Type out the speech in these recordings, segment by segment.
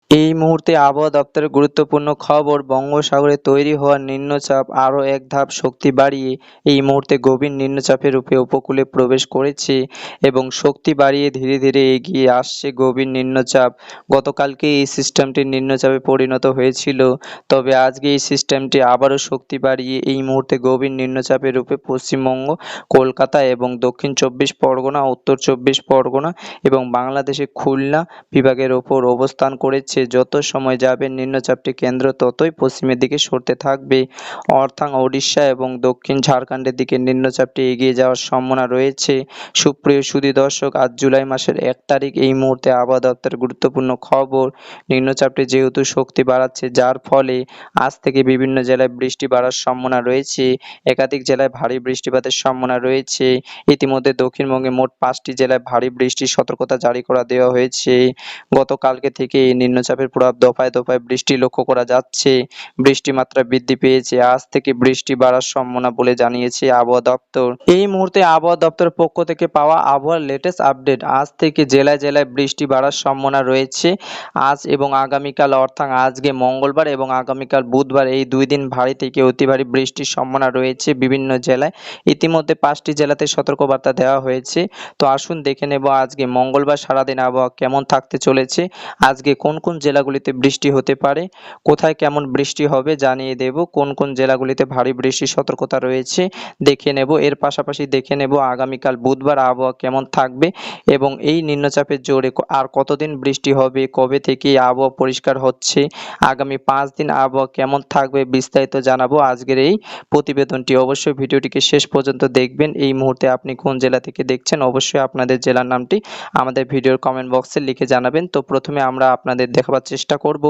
এই মুহূর্তে আবহাওয়া দপ্তরের গুরুত্বপূর্ণ খবর, বঙ্গোপসাগরে তৈরি হওয়া নিম্নচাপ আরও এক ধাপ শক্তি বাড়িয়ে এই মুহূর্তে গভীর নিম্নচাপের রূপে উপকূলে প্রবেশ করেছে এবং শক্তি বাড়িয়ে ধীরে ধীরে এগিয়ে আসছে গভীর নিম্নচাপ। গতকালকে এই সিস্টেমটি নিম্নচাপে পরিণত হয়েছিল, তবে আজকে এই সিস্টেমটি আবারও শক্তি বাড়িয়ে এই মুহূর্তে গভীর নিম্নচাপের রূপে পশ্চিমবঙ্গ, কলকাতা এবং দক্ষিণ চব্বিশ পরগনা, উত্তর চব্বিশ পরগনা এবং বাংলাদেশের খুলনা বিভাগের ওপর অবস্থান করেছে। যত সময় যাবে নিম্নচাপটি কেন্দ্র ততই পশ্চিমের দিকে সরতে থাকবে। অর্থাৎ ওড়িশা এবং দক্ষিণ ঝাড়খণ্ডের দিকে নিম্নচাপটি এগিয়ে যাওয়ার সম্ভাবনা রয়েছে। সুপ্রিয় সুধী দর্শক, আজ জুলাই মাসের 1 তারিখ। এই মুহূর্তে আবহাওয়া দপ্তরের গুরুত্বপূর্ণ খবর, নিম্নচাপটি যেহেতু শক্তি বাড়াচ্ছে, যার ফলে আজ থেকে বিভিন্ন জেলায় বৃষ্টি বাড়ার সম্ভাবনা রয়েছে। একাধিক জেলায় ভারী বৃষ্টিপাতের সম্ভাবনা রয়েছে। ইতিমধ্যে দক্ষিণবঙ্গে মোট 5টি জেলায় ভারী বৃষ্টির সতর্কতা জারি করে দেওয়া হয়েছে। গতকালকে থেকে এই নিম্নচাপের প্রভাব দফায় দফায় বৃষ্টি লক্ষ্য করা যাচ্ছে। বৃষ্টির মাত্রা বৃদ্ধি পেয়েছে। আজ থেকে বৃষ্টি বাড়ার সম্ভাবনা বলে জানিয়েছে আবহাওয়া দপ্তর। এই মুহূর্তে আবহাওয়া দপ্তরের পক্ষ থেকে পাওয়া আবহাওয়ার লেটেস্ট আপডেট। আজ থেকে জেলায় জেলায় বৃষ্টি বাড়ার সম্ভাবনা রয়েছে। আজ এবং আগামীকাল অর্থাৎ আজকে মঙ্গলবার এবং আগামীকাল বুধবার এই 2 দিন ভারী থেকে অতি ভারী বৃষ্টির সম্ভাবনা রয়েছে বিভিন্ন জেলায়। ইতিমধ্যে 5টি জেলাতে সতর্কবার্তা দেওয়া হয়েছে। তো আসুন দেখে নেব আজকে মঙ্গলবার সারাদিন আবহাওয়া কেমন থাকতে চলেছে, আজকে কোন কোন জেলাগুলিতে বৃষ্টি হতে পারে, কোথায় কেমন বৃষ্টি হবে জানিয়ে দেব, কোন কোন জেলাগুলিতে ভারী বৃষ্টির সতর্কতা রয়েছে দেখে নেব। এর পাশাপাশি দেখে নেব আগামীকাল বুধবার আবহাওয়া কেমন থাকবে এবং এই নিম্নচাপের জোরে আর কতদিন বৃষ্টি হবে, কবে থেকে আবহাওয়া পরিষ্কার হচ্ছে, আগামী 5 দিন আবহাওয়া কেমন থাকবে বিস্তারিত জানাবো আজকের এই প্রতিবেদনটি। অবশ্যই ভিডিওটিকে শেষ পর্যন্ত দেখবেন। এই মুহূর্তে আপনি কোন জেলা থেকে দেখছেন অবশ্যই আপনাদের জেলার নামটি আমাদের ভিডিওর কমেন্ট বক্সে লিখে জানাবেন। তো প্রথমে আমরা আপনাদের দেখাবার চেষ্টা করব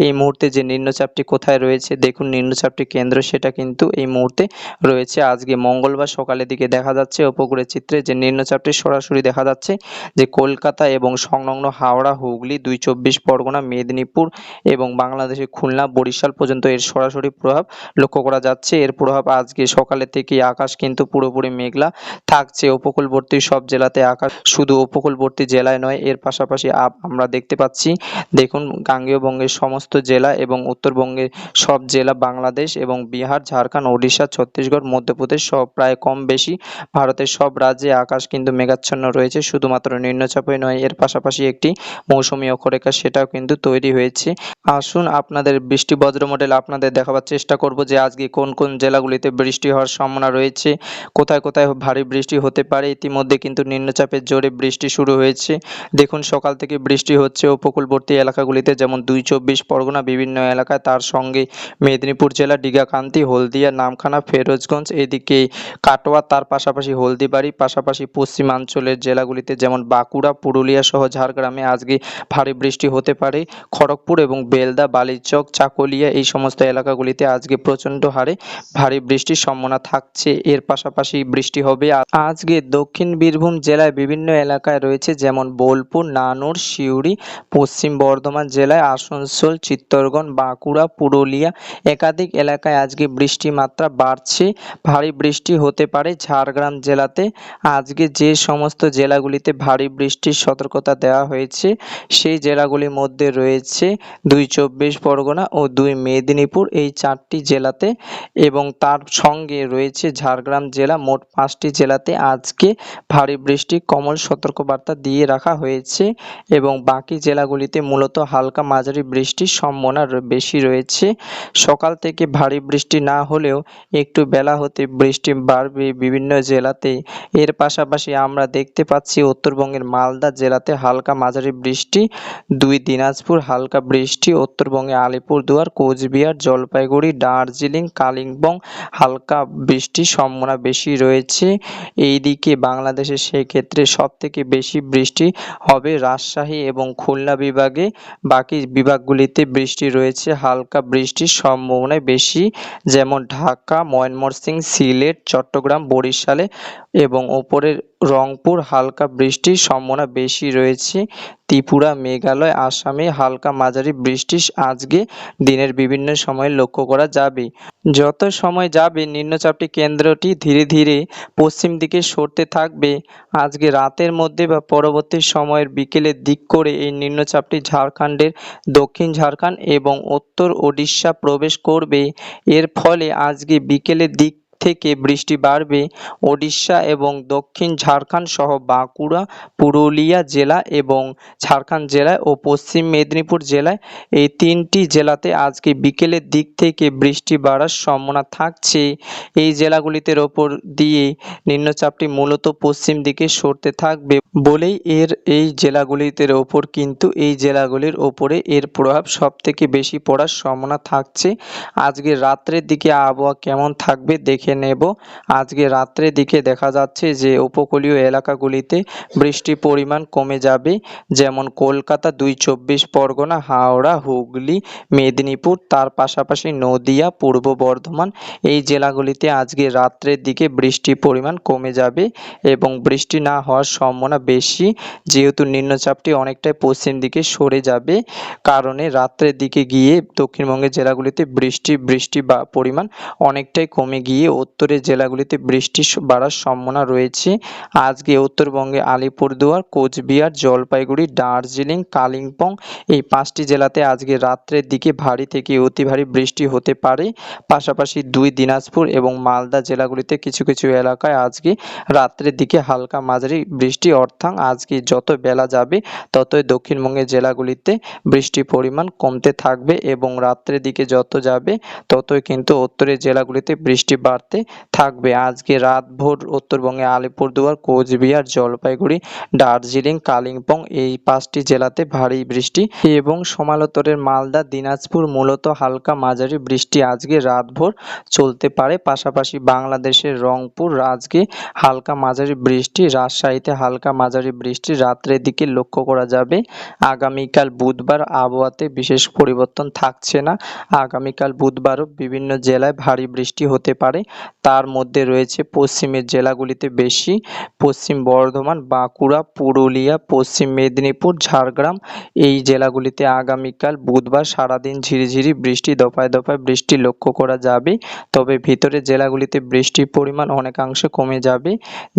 এই মুহূর্তে যে নিম্নচাপটি কোথায় রয়েছে। দেখুন নিম্নচাপটি কেন্দ্র সেটা কিন্তু এই মুহূর্তে রয়েছে আজকে মঙ্গলবার সকালের দিকে দেখা যাচ্ছে উপগ্রহের চিত্রে যে নিম্নচাপটি সরাসরি দেখা যাচ্ছে যে কলকাতা এবং সংলগ্ন হাওড়া, হুগলি, 2 চব্বিশ পরগনা, মেদিনীপুর এবং বাংলাদেশের খুলনা, বরিশাল পর্যন্ত এর সরাসরি প্রভাব লক্ষ্য করা যাচ্ছে। এর প্রভাব আজকে সকালে থেকে আকাশ কিন্তু পুরোপুরি মেঘলা থাকছে। উপকূলবর্তী সব জেলাতে আকাশ, শুধু উপকূলবর্তী জেলায় নয়, এর পাশাপাশি আমরা দেখতে পাচ্ছি, দেখুন গাঙ্গেয় বঙ্গের সমস্ত জেলা এবং উত্তরবঙ্গের সব জেলা, বাংলাদেশ এবং বিহার, ঝাড়খণ্ড, ওড়িশা, ছত্তিশগড়, মধ্যপ্রদেশ সব প্রায় কম বেশি ভারতের সব রাজ্যে আকাশ কিন্তু মেঘাচ্ছন্ন রয়েছে। শুধুমাত্র নিম্নচাপই নয়, এর পাশাপাশি একটি মৌসুমী অক্ষরেখা সেটাও কিন্তু তৈরি হয়েছে। আসুন আপনাদের বৃষ্টি বজ্র মডেল আপনাদের দেখাবার চেষ্টা করব যে আজকে কোন কোন জেলাগুলিতে বৃষ্টি হওয়ার সম্ভাবনা রয়েছে, কোথায় কোথায় ভারী বৃষ্টি হতে পারে। ইতিমধ্যে কিন্তু নিম্নচাপের জোরে বৃষ্টি শুরু হয়েছে। দেখুন সকাল থেকে বৃষ্টি হচ্ছে উপকূলবর্তী এলাকাগুলিতে, যেমন 2 চব্বিশ পরগনা বিভিন্ন এলাকায়, তার সঙ্গে মেদিনীপুর জেলা ডিগাকান্তি, হলদিয়া, নামখানা, ফেরোজগঞ্জ, এদিকে কাটোয়া, তার পাশাপাশি হলদিবাড়ি, পাশাপাশি পশ্চিমাঞ্চলের জেলাগুলিতে যেমন বাঁকুড়া, পুরুলিয়া সহ ঝাড়গ্রামে আজকে ভারী বৃষ্টি হতে পারে। খড়গপুর এবং বেলদা, বালিচক, চাকুলিয়া এই সমস্ত এলাকাগুলিতে আজকে প্রচণ্ড হারে ভারী বৃষ্টির সম্ভাবনা থাকছে। এর পাশাপাশি বৃষ্টি হবে আজকে দক্ষিণ বীরভূম জেলায় বিভিন্ন এলাকায় রয়েছে, যেমন বোলপুর, নানুর, সিউড়ি, পশ্চিম বর্ধমান জেলায় আসানসোল, চিত্তরগঞ্জ, বাঁকুড়া, পুরুলিয়া একাধিক এলাকায় আজকে বৃষ্টির মাত্রা বাড়ছে। ভারী বৃষ্টি হতে পারে ঝাড়গ্রাম জেলাতে। আজকে যে সমস্ত জেলাগুলিতে ভারী বৃষ্টির সতর্কতা দেওয়া হয়েছে সেই জেলাগুলির মধ্যে রয়েছে 2 চব্বিশ পরগনা ও 2 মেদিনীপুর, এই 4টি জেলাতে, এবং তার সঙ্গে রয়েছে ঝাড়গ্রাম জেলা। মোট 5টি জেলাতে আজকে ভারী বৃষ্টি কমল সতর্কবার্তা দিয়ে রাখা হয়েছে এবং বাকি জেলাগুলিতে মূলত হালকা মাঝারি বৃষ্টির সম্ভাবনা বেশি রয়েছে। সকাল থেকে ভারী বৃষ্টি না হলেও একটু বেলা হতে বৃষ্টি বাড়বে বিভিন্ন জেলাতে। এর পাশাপাশি আমরা দেখতে পাচ্ছি উত্তরবঙ্গের মালদা জেলাতে হালকা মাঝারি বৃষ্টি, 2 দিনাজপুর হালকা বৃষ্টি, উত্তরবঙ্গে আলিপুরদুয়ার, কোচবিহার, জলপাইগুড়ি, দার্জিলিং, কালিম্পং হালকা বৃষ্টির সম্ভাবনা বেশি রয়েছে। এইদিকে বাংলাদেশে সেক্ষেত্রে সবথেকে বেশি বৃষ্টি হবে রাজশাহী এবং খুলনা বিভাগে। বাকি বিভাগগুলিতে বৃষ্টি রয়েছে হালকা বৃষ্টির সম্ভাবনা বেশি, যেমন ঢাকা, ময়মনসিংহ, সিলেট, চট্টগ্রাম, বরিশালে এবং ওপরের রংপুর হালকা বৃষ্টির সম্ভাবনা বেশি রয়েছে। ত্রিপুরা, মেঘালয়, আসামে হালকা মাঝারি বৃষ্টি আজকে দিনের বিভিন্ন সময়ে লক্ষ্য করা যাবে। যত সময় যাবে নিম্নচাপটি কেন্দ্রটি ধীরে ধীরে পশ্চিম দিকে সরতে থাকবে। আজকে রাতের মধ্যে বা পরবর্তী সময়ের বিকেলের দিক করে এই নিম্নচাপটি ঝাড়খণ্ডের দক্ষিণ ঝাড়খণ্ড এবং উত্তর ওড়িশা প্রবেশ করবে। এর ফলে আজকে বিকেলের দিক থেকে বৃষ্টি বাড়বে। ওড়িশা এবং দক্ষিণ ঝাড়খণ্ড সহ বাঁকুড়া, পুরুলিয়া জেলা এবং ঝাড়খণ্ড জেলায় ও পশ্চিম মেদিনীপুর জেলায় এই তিনটি জেলাতে আজকে বিকেলের দিক থেকে বৃষ্টি বাড়ার সম্ভাবনা থাকছে। এই জেলাগুলির ওপর দিয়ে নিম্নচাপটি মূলত পশ্চিম দিকে সরতে থাকবে বলেই এই জেলাগুলির ওপর কিন্তু এই জেলাগুলির ওপরে এর প্রভাব সবথেকে বেশি পড়ার সম্ভাবনা থাকছে। আজকে রাত্রের দিকে আবহাওয়া কেমন থাকবে দেখে নেব। আজকে রাত্রের দিকে দেখা যাচ্ছে যে উপকূলীয় এলাকাগুলিতে বৃষ্টির পরিমাণ কমে যাবে, যেমন কলকাতা, 2 চব্বিশ পরগনা, হাওড়া, হুগলি, মেদিনীপুর, তার পাশাপাশি নদিয়া, পূর্ব বর্ধমান এই জেলাগুলিতে আজকে রাত্রের দিকে বৃষ্টির পরিমাণ কমে যাবে এবং বৃষ্টি না হওয়ার সম্ভাবনা বেশি, যেহেতু নিম্নচাপটি অনেকটাই পশ্চিম দিকে সরে যাবে কারণে রাত্রের দিকে গিয়ে দক্ষিণবঙ্গের জেলাগুলিতে বৃষ্টি বা পরিমাণ অনেকটাই কমে গিয়ে উত্তরের জেলাগুলিতে বৃষ্টি বাড়ার সম্ভাবনা রয়েছে। আজকে উত্তরবঙ্গে আলিপুরদুয়ার, কোচবিহার, জলপাইগুড়ি, দার্জিলিং, কালিম্পং এই 5টি জেলাতে আজকে রাত্রের দিকে ভারী থেকে অতি ভারী বৃষ্টি হতে পারে। পাশাপাশি দিনাজপুর এবং মালদা জেলাগুলিতে কিছু কিছু এলাকায় আজকে রাত্রের দিকে হালকা মাঝারি বৃষ্টি, অর্থাৎ আজকে যত বেলা যাবে ততই দক্ষিণবঙ্গের জেলাগুলিতে বৃষ্টির পরিমাণ কমতে থাকবে এবং রাত্রের দিকে যত যাবে ততই কিন্তু উত্তরের জেলাগুলিতে বৃষ্টি বাড়তে থাকবে। আজকে রাতভর উত্তরবঙ্গে আলিপুরদুয়ার, কোচবিহার, জলপাইগুড়ি, দার্জিলিং, কালিম্পং এই 5টি জেলাতে ভারী বৃষ্টি এবং সমান্তরালের মালদা, দিনাজপুর মূলত হালকা মাঝারি বৃষ্টি আজকে রাতভর চলতে পারে। পাশাপাশি বাংলাদেশের রংপুর আজকে হালকা মাঝারি বৃষ্টি, রাজশাহীতে হালকা মাঝারি বৃষ্টি রাত্রের দিকে লক্ষ্য করা যাবে। আগামীকাল বুধবার আবহাওয়াতে বিশেষ পরিবর্তন থাকছে না। আগামীকাল বুধবারও বিভিন্ন জেলায় ভারী বৃষ্টি হতে পারে, তার মধ্যে রয়েছে পশ্চিমের জেলাগুলিতে বেশি, পশ্চিম বর্ধমান, বাঁকুড়া, পুরুলিয়া, পশ্চিম মেদিনীপুর, ঝাড়গ্রাম এই জেলাগুলিতে আগামীকাল বুধবার সারাদিন ঝিরিঝিরি বৃষ্টি, দফায় দফায় বৃষ্টি লক্ষ্য করা যাবে। তবে ভিতরের জেলাগুলিতে বৃষ্টির পরিমাণ অনেকাংশে কমে যাবে,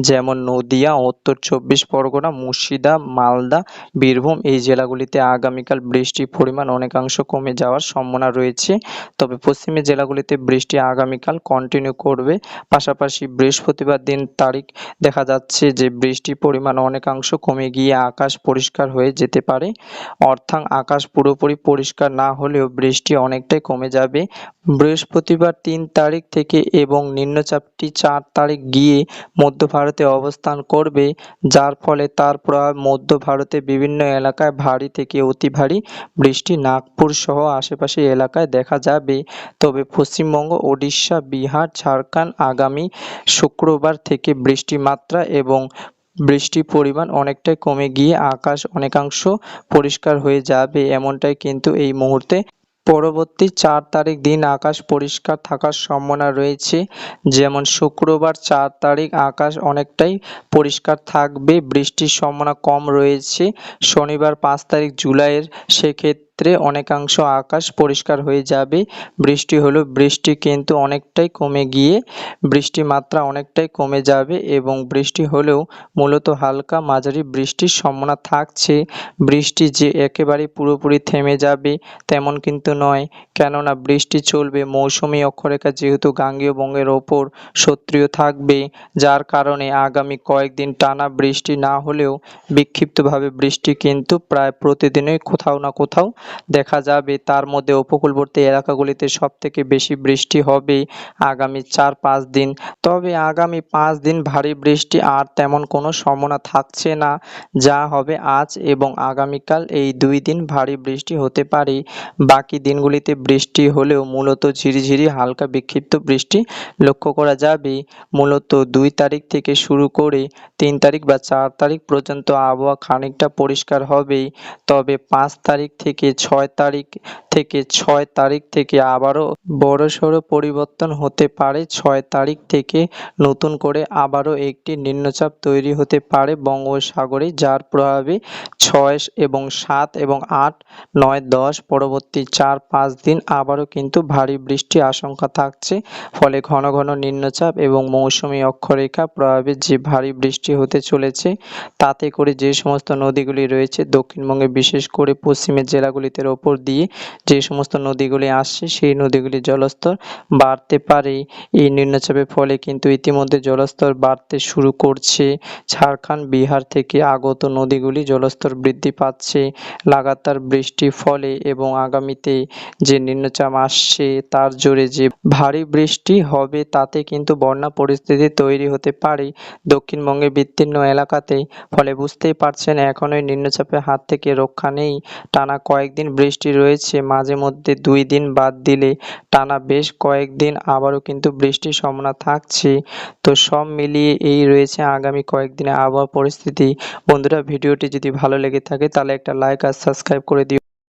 যেমন নদিয়া, উত্তর 24 পরগনা, মুর্শিদা, মালদা, বীরভূম এই জেলাগুলিতে আগামীকাল বৃষ্টির পরিমাণ অনেকাংশ কমে যাওয়ার সম্ভাবনা রয়েছে। তবে পশ্চিমের জেলাগুলিতে বৃষ্টি আগামীকাল কন্টিনিউ করবে। পাশাপাশি বৃহস্পতিবার দিন তারিখ দেখা যাচ্ছে যে বৃষ্টির পরিমাণ অনেকাংশ কমে গিয়ে আকাশ পরিষ্কার হয়ে যেতে পারে, অর্থাৎ আকাশ পুরোপুরি পরিষ্কার না হলেও বৃষ্টি অনেকটাই কমে যাবে বৃহস্পতিবার 3 তারিখ থেকে এবং নিম্নচাপটি 4 তারিখ গিয়ে মধ্য ভারতে অবস্থান করবে, যার ফলে তার প্রভাব মধ্য ভারতে বিভিন্ন এলাকায় ভারী থেকে অতি ভারী বৃষ্টি নাগপুর সহ আশেপাশের এলাকায় দেখা যাবে। তবে পশ্চিমবঙ্গ, ওড়িশা, বিহার, ঝাড়খণ্ড আগামী শুক্রবার থেকে বৃষ্টির মাত্রা এবং বৃষ্টির পরিমাণ অনেকটাই কমে গিয়ে আকাশ অনেকাংশ পরিষ্কার হয়ে যাবে, এমনটাই কিন্তু এই মুহূর্তে পরবর্তী 4 তারিখ দিন আকাশ পরিষ্কার থাকার সম্ভাবনা রয়েছে। যেমন শুক্রবার 4 তারিখ আকাশ অনেকটাই পরিষ্কার থাকবে, বৃষ্টির সম্ভাবনা কম রয়েছে। শনিবার 5 তারিখ জুলাইয়ের সেক্ষেত্রে অনেকাংশ আকাশ পরিষ্কার হয়ে যাবে, বৃষ্টি হলেও বৃষ্টি কিন্তু অনেকটাই কমে গিয়ে বৃষ্টির মাত্রা অনেকটাই কমে যাবে এবং বৃষ্টি হলেও মূলত হালকা মাঝারি বৃষ্টির সম্ভাবনা থাকছে। বৃষ্টি যে একেবারে পুরোপুরি থেমে যাবে তেমন কিন্তু নয়, কেননা বৃষ্টি চলবে। মৌসুমি অক্ষরেখা যেহেতু গাঙ্গেয় বঙ্গের ওপর সক্রিয় থাকবে, যার কারণে আগামী কয়েকদিন টানা বৃষ্টি না হলেও বিক্ষিপ্তভাবে বৃষ্টি কিন্তু প্রায় প্রতিদিনই কোথাও না কোথাও দেখা যাবে। তার মধ্যে উপকূলবর্তী এলাকাগুলিতে সবথেকে বেশি বৃষ্টি হবে আগামী 4-5 দিন। তবে আগামী 5 দিন ভারী বৃষ্টি আর তেমন কোনো সম্ভাবনা থাকছে না, যা হবে আজ এবং আগামীকাল এই 2 দিন ভারী বৃষ্টি হতে পারে। বাকি দিনগুলিতে বৃষ্টি হলেও মূলত ঝিরিঝিরি হালকা বিক্ষিপ্ত বৃষ্টি লক্ষ্য করা যাবে। মূলত 2 তারিখ থেকে শুরু করে 3 তারিখ বা 4 তারিখ পর্যন্ত আবহাওয়া খানিকটা পরিষ্কার হবে, তবে 5 তারিখ থেকে ছয় তারিখ থেকে আবারও বড়সড় পরিবর্তন হতে পারে। 6 তারিখ থেকে নতুন করে আবারও একটি নিম্নচাপ তৈরি হতে পারে বঙ্গোপসাগরে, যার প্রভাবে 6 এবং 7 এবং 8, 9, 10 পরবর্তী 4-5 দিন আবারও কিন্তু ভারী বৃষ্টির আশঙ্কা থাকছে। ফলে ঘন ঘন নিম্নচাপ এবং মৌসুমী অক্ষরেখা প্রভাবে যে ভারী বৃষ্টি হতে চলেছে, তাতে করে যে সমস্ত নদীগুলি রয়েছে দক্ষিণবঙ্গে, বিশেষ করে পশ্চিমের জেলাগুলিতে ওপর দিয়ে যে সমস্ত নদীগুলি আসছে, সেই নদীগুলির জলস্তর বাড়তে পারে। এই নিম্নচাপের ফলে কিন্তু ইতিমধ্যে জলস্তর বাড়তে শুরু করছে। ঝাড়খণ্ড, বিহার থেকে আগত নদীগুলি জলস্তর বৃদ্ধি পাচ্ছে লাগাতার বৃষ্টির ফলে, এবং আগামীতে যে নিম্নচাপ আসছে তার জোরে যে ভারী বৃষ্টি হবে, তাতে কিন্তু বন্যা পরিস্থিতি তৈরি হতে পারে দক্ষিণবঙ্গের বিস্তীর্ণ এলাকাতে। ফলে বুঝতেই পারছেন এখনো এই নিম্নচাপের হাত থেকে রক্ষা নেই। টানা কয়েকদিন বৃষ্টি রয়েছে, মাঝে মধ্যে 2 দিন বাদ দিলে টানা বেশ কয়েকদিন আবারও কিন্তু বৃষ্টির সম্ভাবনা থাকছে। তো সব মিলিয়ে এই রয়েছে আগামী কয়েকদিনের আবহাওয়া পরিস্থিতি। বন্ধুরা, ভিডিওটি যদি ভালো লেগে থাকে তাহলে একটা লাইক আর সাবস্ক্রাইব করে দিও।